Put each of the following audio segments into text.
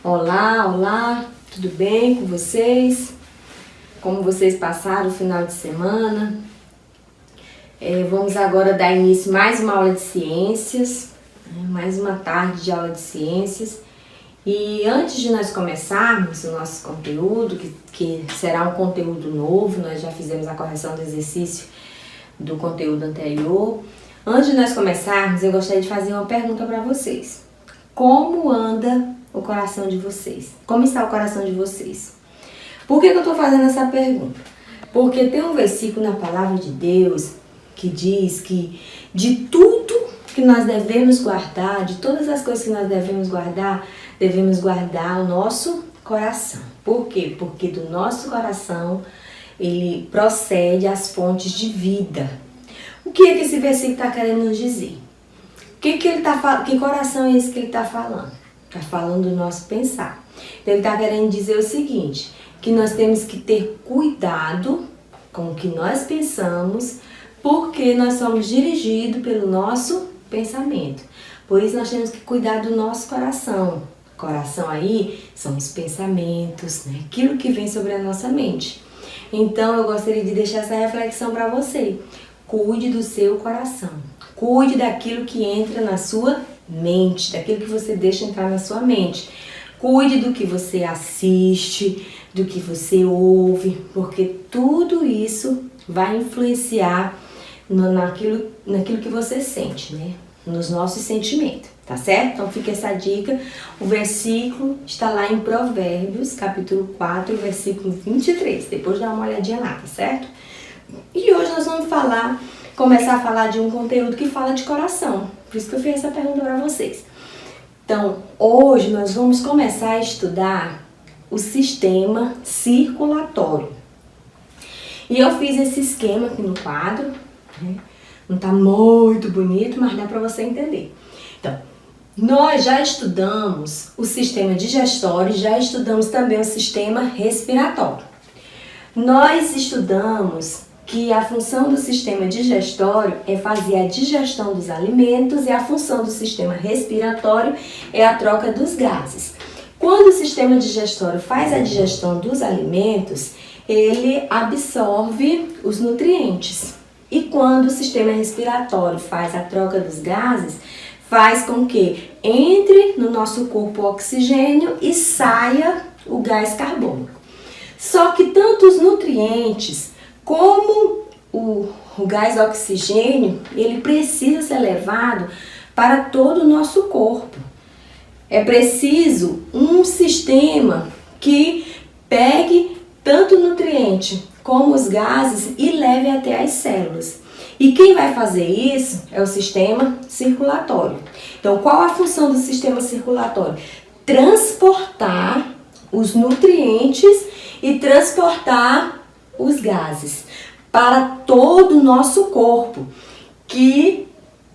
Olá, olá, tudo bem com vocês? Como vocês passaram o final de semana? Vamos agora dar início a mais uma aula de ciências, mais uma tarde de aula de ciências. E antes de nós começarmos o nosso conteúdo, que será um conteúdo novo, nós já fizemos a correção do exercício do conteúdo anterior. Antes de nós começarmos, eu gostaria de fazer uma pergunta para vocês. Como anda o coração de vocês? Como está o coração de vocês? Por que eu estou fazendo essa pergunta? Porque tem um versículo na palavra de Deus que diz que de tudo que nós devemos guardar, de todas as coisas que nós devemos guardar o nosso coração. Por quê? Porque do nosso coração ele procede as fontes de vida. O que é que esse versículo está querendo nos dizer? Que coração é esse que ele está falando? Está falando do nosso pensar. Então ele está querendo dizer o seguinte, que nós temos que ter cuidado com o que nós pensamos, porque nós somos dirigidos pelo nosso pensamento. Por isso nós temos que cuidar do nosso coração. Coração aí são os pensamentos, né? Aquilo que vem sobre a nossa mente. Então eu gostaria de deixar essa reflexão para você. Cuide do seu coração. Cuide daquilo que entra na sua mente, daquilo que você deixa entrar na sua mente. Cuide do que você assiste, do que você ouve, porque tudo isso vai influenciar naquilo que você sente, né? Nos nossos sentimentos, tá certo? Então fica essa dica. O versículo está lá em Provérbios, capítulo 4, versículo 23. Depois dá uma olhadinha lá, tá certo? E hoje nós vamos começar a falar de um conteúdo que fala de coração. Por isso que eu fiz essa pergunta para vocês. Então, hoje nós vamos começar a estudar o sistema circulatório. E eu fiz esse esquema aqui no quadro, né? Não tá muito bonito, mas dá para você entender. Então, nós já estudamos o sistema digestório, já estudamos também o sistema respiratório. Nós estudamos que a função do sistema digestório é fazer a digestão dos alimentos e a função do sistema respiratório é a troca dos gases. Quando o sistema digestório faz a digestão dos alimentos, ele absorve os nutrientes. E quando o sistema respiratório faz a troca dos gases, faz com que entre no nosso corpo o oxigênio e saia o gás carbônico. Só que tanto os nutrientes como o gás oxigênio, ele precisa ser levado para todo o nosso corpo. É preciso um sistema que pegue tanto o nutriente como os gases e leve até as células. E quem vai fazer isso é o sistema circulatório. Então, qual a função do sistema circulatório? Transportar os nutrientes e transportar os gases para todo o nosso corpo, que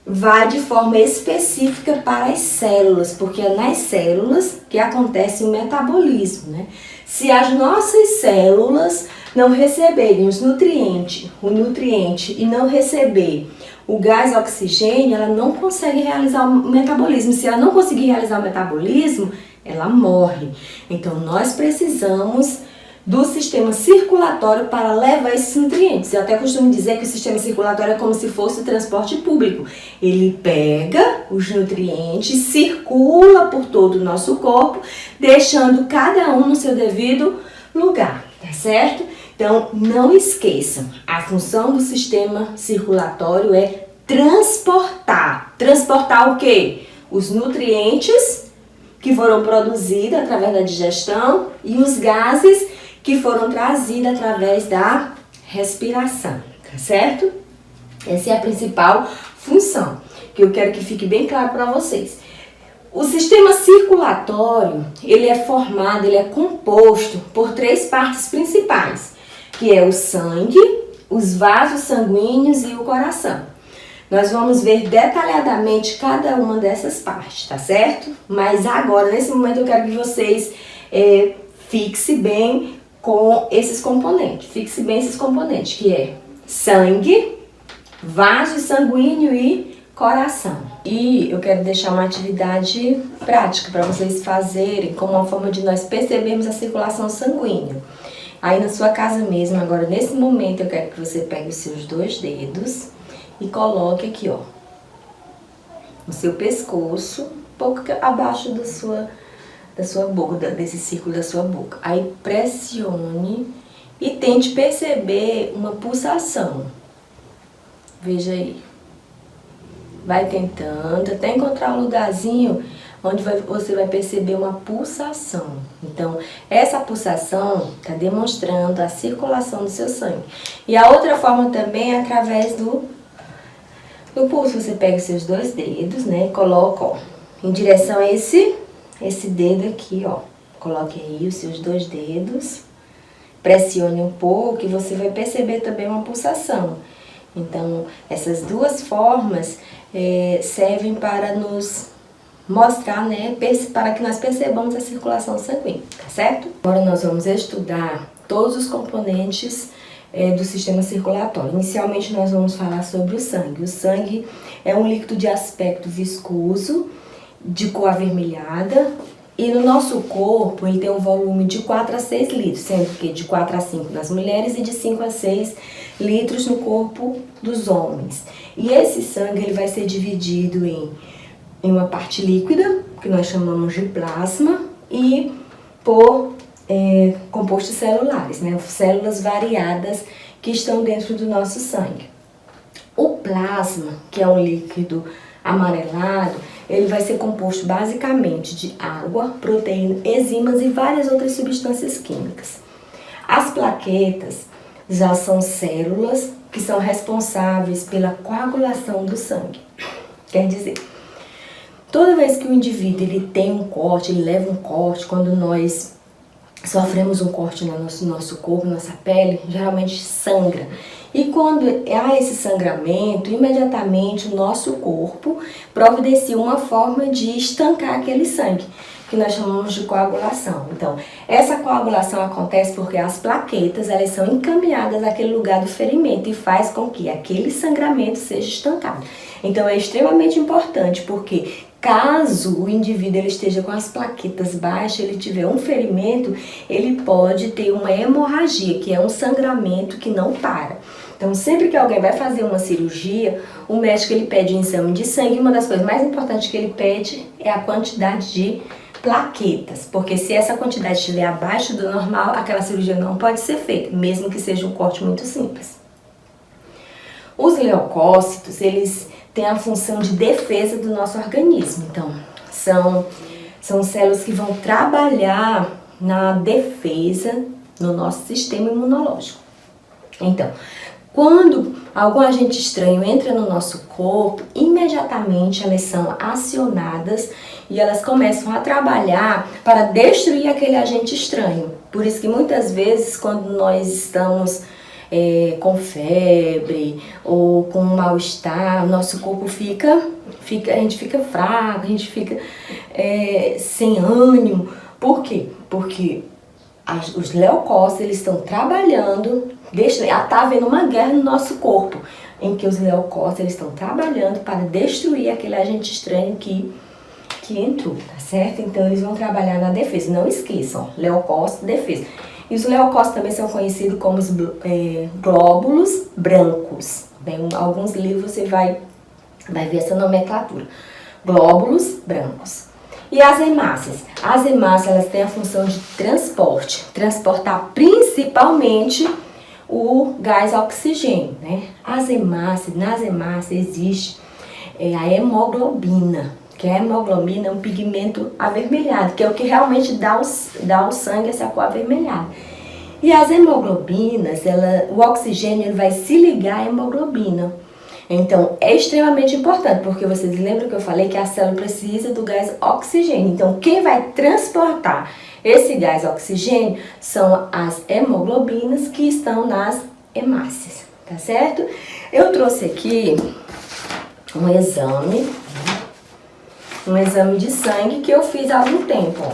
vai de forma específica para as células, porque é nas células que acontece o metabolismo, né? Se as nossas células não receberem o nutriente e não receber o gás oxigênio, ela não consegue realizar o metabolismo. Se ela não conseguir realizar o metabolismo, ela morre. Então nós precisamos do sistema circulatório para levar esses nutrientes. Eu até costumo dizer que o sistema circulatório é como se fosse o transporte público. Ele pega os nutrientes, circula por todo o nosso corpo, deixando cada um no seu devido lugar, tá certo? Então, não esqueçam, a função do sistema circulatório é transportar. Transportar o quê? Os nutrientes que foram produzidos através da digestão e os gases que foram trazidos através da respiração, tá certo? Essa é a principal função, que eu quero que fique bem claro para vocês. O sistema circulatório, ele é composto por 3 partes principais, que é o sangue, os vasos sanguíneos e o coração. Nós vamos ver detalhadamente cada uma dessas partes, tá certo? Mas agora, nesse momento, eu quero que vocês fixem bem com esses componentes. Que é sangue, vaso sanguíneo e coração. E eu quero deixar uma atividade prática para vocês fazerem como uma forma de nós percebermos a circulação sanguínea. Aí na sua casa mesmo, agora nesse momento eu quero que você pegue os seus 2 dedos e coloque aqui, ó, no seu pescoço, um pouco abaixo da sua boca, desse círculo da sua boca. Aí pressione e tente perceber uma pulsação. Veja aí. Vai tentando até encontrar um lugarzinho onde você vai perceber uma pulsação. Então, essa pulsação está demonstrando a circulação do seu sangue. E a outra forma também é através do pulso. Você pega os seus 2 dedos, né? E coloca, ó, em direção a esse dedo aqui, ó. Coloque aí os seus 2 dedos. Pressione um pouco e você vai perceber também uma pulsação. Então, essas 2 formas servem para nos mostrar, né, para que nós percebamos a circulação sanguínea, tá certo? Agora nós vamos estudar todos os componentes do sistema circulatório. Inicialmente nós vamos falar sobre o sangue. O sangue é um líquido de aspecto viscoso, de cor avermelhada, e no nosso corpo ele tem um volume de 4 a 6 litros, sendo que de 4 a 5 nas mulheres e de 5 a 6 litros no corpo dos homens. E esse sangue ele vai ser dividido em uma parte líquida, que nós chamamos de plasma, e por compostos celulares, né? Células variadas que estão dentro do nosso sangue. O plasma, que é um líquido amarelado, ele vai ser composto basicamente de água, proteína, enzimas e várias outras substâncias químicas. As plaquetas já são células que são responsáveis pela coagulação do sangue. Quer dizer, toda vez que o indivíduo ele tem um corte, ele leva um corte, quando nós sofremos um corte no nosso corpo, nossa pele, geralmente sangra. E quando há esse sangramento, imediatamente o nosso corpo providencia uma forma de estancar aquele sangue, que nós chamamos de coagulação. Então, essa coagulação acontece porque as plaquetas, elas são encaminhadas àquele lugar do ferimento e faz com que aquele sangramento seja estancado. Então, é extremamente importante, porque caso o indivíduo ele esteja com as plaquetas baixas, ele tiver um ferimento, ele pode ter uma hemorragia, que é um sangramento que não para. Então, sempre que alguém vai fazer uma cirurgia, o médico ele pede um exame de sangue. Uma das coisas mais importantes que ele pede é a quantidade de plaquetas, porque se essa quantidade estiver abaixo do normal, aquela cirurgia não pode ser feita, mesmo que seja um corte muito simples. Os leucócitos, eles têm a função de defesa do nosso organismo. Então, são células que vão trabalhar na defesa no nosso sistema imunológico. Então, quando algum agente estranho entra no nosso corpo, imediatamente elas são acionadas e elas começam a trabalhar para destruir aquele agente estranho. Por isso que muitas vezes, quando nós estamos com febre ou com mal-estar, nosso corpo a gente fica fraco, a gente fica sem ânimo. Por quê? Porque os leucócitos eles estão trabalhando, está havendo uma guerra no nosso corpo, em que os leucócitos eles estão trabalhando para destruir aquele agente estranho que entrou, tá certo? Então eles vão trabalhar na defesa. Não esqueçam, leucócito, defesa. E os leucócitos também são conhecidos como os glóbulos brancos. Em alguns livros você vai ver essa nomenclatura. Glóbulos brancos. E as hemácias? As hemácias elas têm a função de transporte. Transportar principalmente o gás oxigênio, né? Nas hemácias existe a hemoglobina. Que a hemoglobina é um pigmento avermelhado, que é o que realmente dá ao sangue essa cor avermelhada. E as hemoglobinas, o oxigênio ele vai se ligar à hemoglobina. Então, é extremamente importante, porque vocês lembram que eu falei que a célula precisa do gás oxigênio. Então, quem vai transportar esse gás oxigênio são as hemoglobinas que estão nas hemácias, tá certo? Eu trouxe aqui um exame de sangue que eu fiz há algum tempo, ó.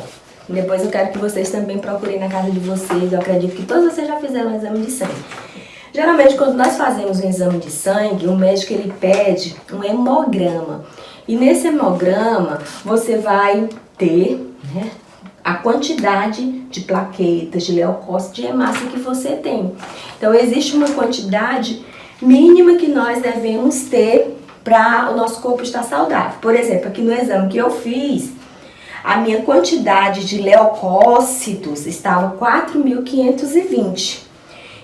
Depois eu quero que vocês também procurem na casa de vocês. Eu acredito que todos vocês já fizeram um exame de sangue. Geralmente, quando nós fazemos um exame de sangue, o médico ele pede um hemograma. E nesse hemograma, você vai ter, né, a quantidade de plaquetas, de leucócitos, de hemácia que você tem. Então, existe uma quantidade mínima que nós devemos ter para o nosso corpo estar saudável. Por exemplo, aqui no exame que eu fiz, a minha quantidade de leucócitos estava 4.520.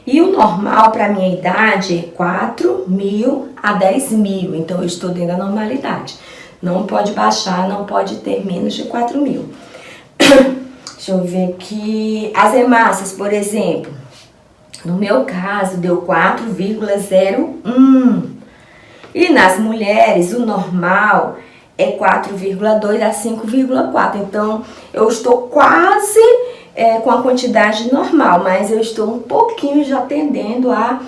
E o normal para a minha idade é 4.000 a 10.000. Então, eu estou dentro da normalidade. Não pode baixar, não pode ter menos de 4.000. Deixa eu ver aqui. As hemácias, por exemplo, no meu caso, deu 4,01. E nas mulheres, o normal é 4,2 a 5,4. Então, eu estou quase com a quantidade normal, mas eu estou um pouquinho já tendendo a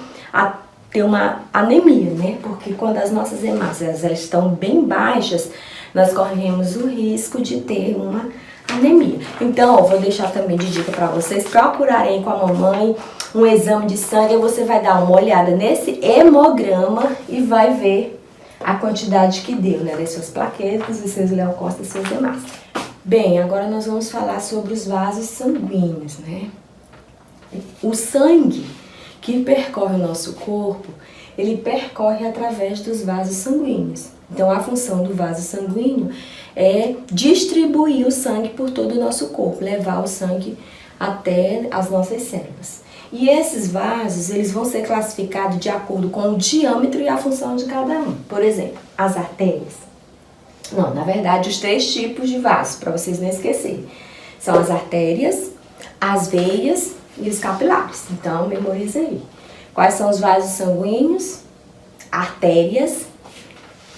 ter uma anemia, né? Porque quando as nossas hemácias elas estão bem baixas, nós corremos o risco de ter uma anemia. Então, eu vou deixar também de dica para vocês procurarem com a mamãe um exame de sangue. Você vai dar uma olhada nesse hemograma e vai ver a quantidade que deu, né? Das suas plaquetas, dos seus leucócitos, das suas hemácias. Bem, agora nós vamos falar sobre os vasos sanguíneos, né? O sangue que percorre o nosso corpo, ele percorre através dos vasos sanguíneos. Então, a função do vaso sanguíneo é distribuir o sangue por todo o nosso corpo, levar o sangue até as nossas células. E esses vasos, eles vão ser classificados de acordo com o diâmetro e a função de cada um. Por exemplo, as artérias. Não, na verdade, os 3 tipos de vasos, para vocês não esquecerem. São as artérias, as veias e os capilares. Então, memoriza aí. Quais são os vasos sanguíneos? Artérias,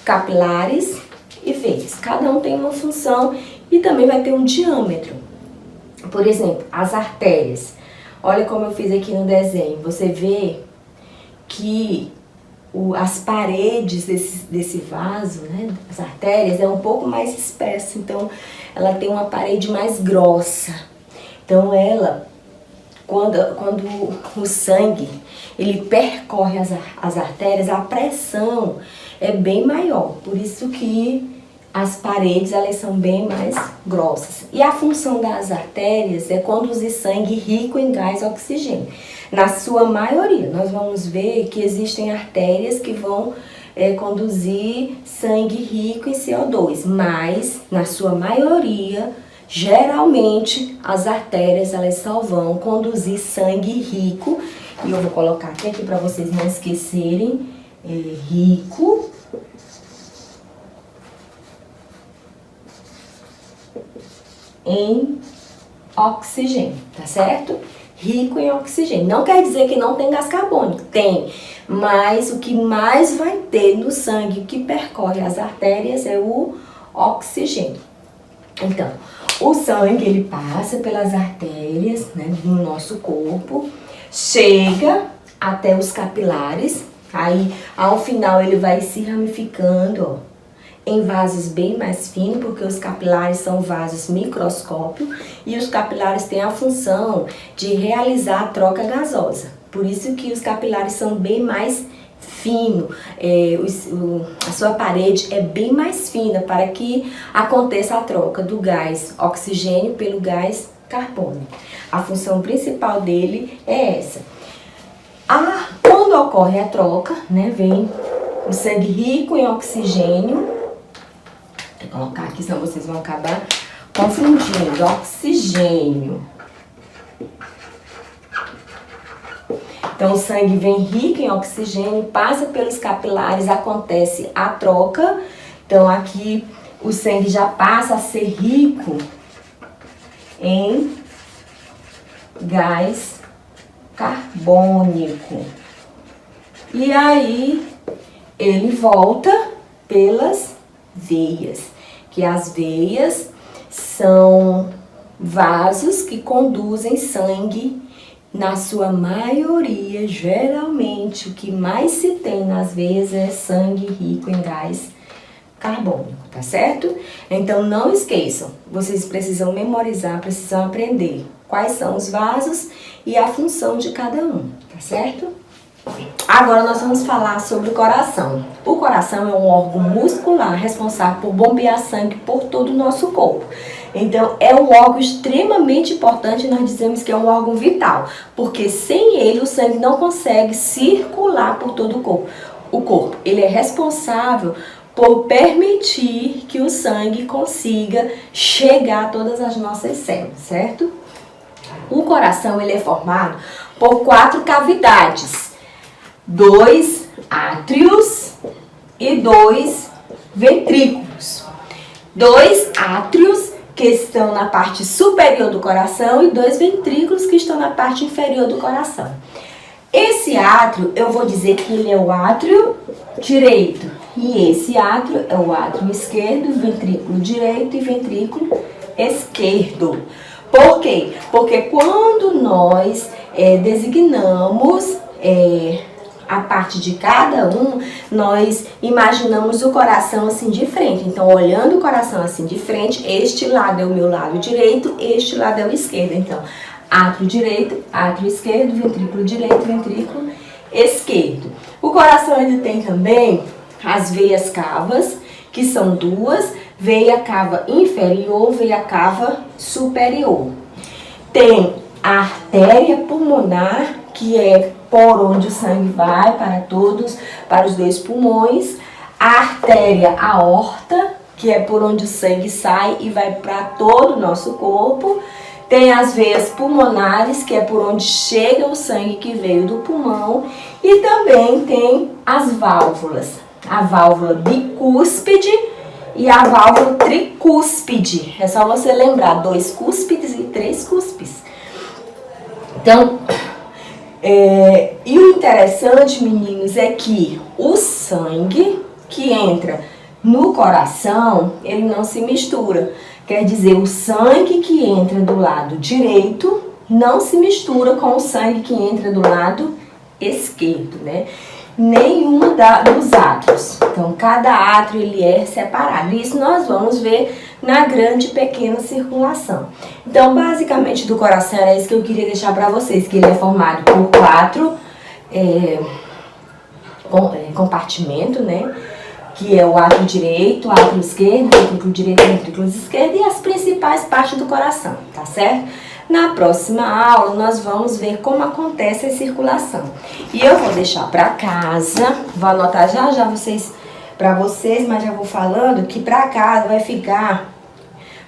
capilares e veias. Cada um tem uma função e também vai ter um diâmetro. Por exemplo, as artérias. Olha como eu fiz aqui no desenho. Você vê que as paredes desse vaso, né, as artérias, é um pouco mais espessa. Então, ela tem uma parede mais grossa. Então, quando o sangue ele percorre as artérias, a pressão é bem maior. Por isso que as paredes elas são bem mais grossas. E a função das artérias é conduzir sangue rico em gás e oxigênio. Na sua maioria, nós vamos ver que existem artérias que vão conduzir sangue rico em CO2, mas na sua maioria, geralmente, as artérias elas só vão conduzir sangue rico, e eu vou colocar aqui para vocês não esquecerem, rico em oxigênio, tá certo? Rico em oxigênio. Não quer dizer que não tem gás carbônico, tem, mas o que mais vai ter no sangue que percorre as artérias é o oxigênio. Então, o sangue ele passa pelas artérias, né, no nosso corpo, chega até os capilares, aí ao final ele vai se ramificando, ó, em vasos bem mais finos, porque os capilares são vasos microscópicos e os capilares têm a função de realizar a troca gasosa. Por isso que os capilares são bem mais finos, a sua parede é bem mais fina para que aconteça a troca do gás oxigênio pelo gás carbônico. A função principal dele é essa. Quando ocorre a troca, né, vem o sangue rico em oxigênio. Vou colocar aqui, senão vocês vão acabar confundindo. Oxigênio. Então, o sangue vem rico em oxigênio, passa pelos capilares, acontece a troca. Então, aqui o sangue já passa a ser rico em gás carbônico. E aí, ele volta pelas veias, que as veias são vasos que conduzem sangue, na sua maioria, geralmente, o que mais se tem nas veias é sangue rico em gás carbônico, tá certo? Então, não esqueçam, vocês precisam memorizar, precisam aprender quais são os vasos e a função de cada um, tá certo? Agora nós vamos falar sobre o coração. O coração é um órgão muscular responsável por bombear sangue por todo o nosso corpo. Então é um órgão extremamente importante, nós dizemos que é um órgão vital, porque sem ele o sangue não consegue circular por todo o corpo. Ele é responsável por permitir que o sangue consiga chegar a todas as nossas células, certo? O coração ele é formado por 4 cavidades, 2 átrios e 2 ventrículos. 2 átrios que estão na parte superior do coração e 2 ventrículos que estão na parte inferior do coração. Esse átrio, eu vou dizer que ele é o átrio direito e esse átrio é o átrio esquerdo, ventrículo direito e ventrículo esquerdo. Por quê? Porque quando nós designamos a parte de cada um, nós imaginamos o coração assim de frente. Então, olhando o coração assim de frente, este lado é o meu lado direito, este lado é o esquerdo. Então, átrio direito, átrio esquerdo, ventrículo direito, ventrículo esquerdo. O coração ele tem também as veias cavas, que são 2, veia cava inferior, veia cava superior. Tem a artéria pulmonar, que é por onde o sangue vai para os 2 pulmões. A artéria aorta, que é por onde o sangue sai e vai para todo o nosso corpo. Tem as veias pulmonares, que é por onde chega o sangue que veio do pulmão. E também tem as válvulas. A válvula bicúspide e a válvula tricúspide. É só você lembrar, 2 cúspides e 3 cúspides. Então, e o interessante, meninos, é que o sangue que entra no coração, ele não se mistura. Quer dizer, o sangue que entra do lado direito não se mistura com o sangue que entra do lado esquerdo, né? Nenhum dos átrios. Então, cada átrio ele é separado. Isso nós vamos ver na grande e pequena circulação. Então, basicamente, do coração era isso que eu queria deixar para vocês, que ele é formado por 4 compartimentos, né? Que é o átrio direito, o átrio esquerdo, o ventrículo direito, o ventrículo esquerdo e as principais partes do coração, tá certo? Na próxima aula, nós vamos ver como acontece a circulação. E eu vou deixar para casa, vou anotar já para vocês, mas já vou falando que para casa vai ficar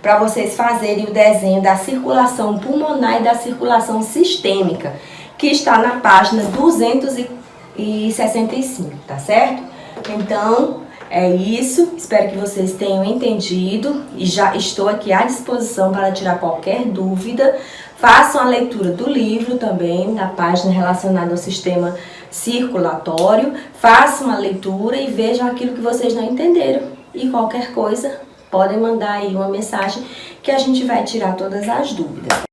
para vocês fazerem o desenho da circulação pulmonar e da circulação sistêmica, que está na página 265, tá certo? Então, é isso, espero que vocês tenham entendido e já estou aqui à disposição para tirar qualquer dúvida. Façam a leitura do livro também, da página relacionada ao sistema circulatório. Façam a leitura e vejam aquilo que vocês não entenderam. E qualquer coisa, podem mandar aí uma mensagem que a gente vai tirar todas as dúvidas.